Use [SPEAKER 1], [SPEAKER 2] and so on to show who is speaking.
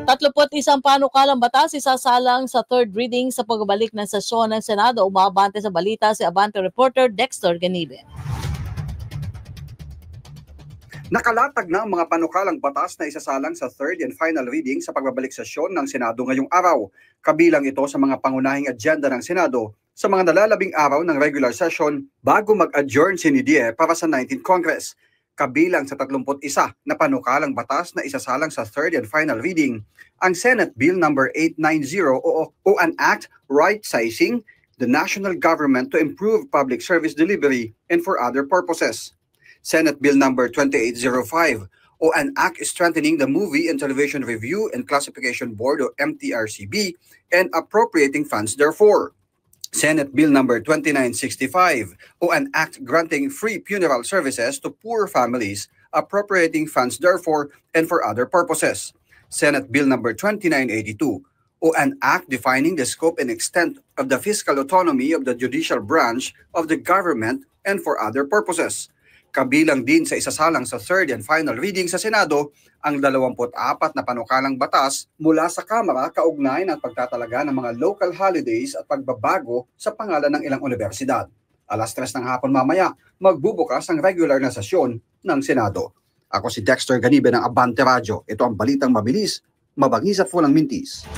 [SPEAKER 1] 31 panukalang batas isasalang sa third reading sa pagbabalik ng sesyon ng Senado. Umabante sa balita si Abante reporter Dexter Ganibe.
[SPEAKER 2] Nakalatag na ang mga panukalang batas na isasalang sa third and final reading sa pagbabalik sesyon ng Senado ngayong araw. Kabilang ito sa mga pangunahing agenda ng Senado sa mga nalalabing araw ng regular session bago mag-adjourn si NIDIE para sa 19th Congress. Kabilang sa 31 na panukalang batas na isasalang sa third and final reading, ang Senate Bill No. 890 o an act right-sizing the national government to improve public service delivery and for other purposes. Senate Bill No. 2805 o an act strengthening the Movie and Television Review and Classification Board o MTRCB and appropriating funds therefore. Senate Bill No. 2965 o an act granting free funeral services to poor families, appropriating funds therefore and for other purposes. Senate Bill No. 2982 o an act defining the scope and extent of the fiscal autonomy of the judicial branch of the government and for other purposes. Kabilang din sa isasalang sa third and final reading sa Senado ang 24 na panukalang batas mula sa Kamara kaugnay ng pagtatalaga ng mga local holidays at pagbabago sa pangalan ng ilang universidad. 3:00 ng hapon mamaya, magbubukas ang regular na sesyon ng Senado. Ako si Dexter Ganibe ng Abante Radio. Ito ang balitang mabilis, mabangis at walang mintis.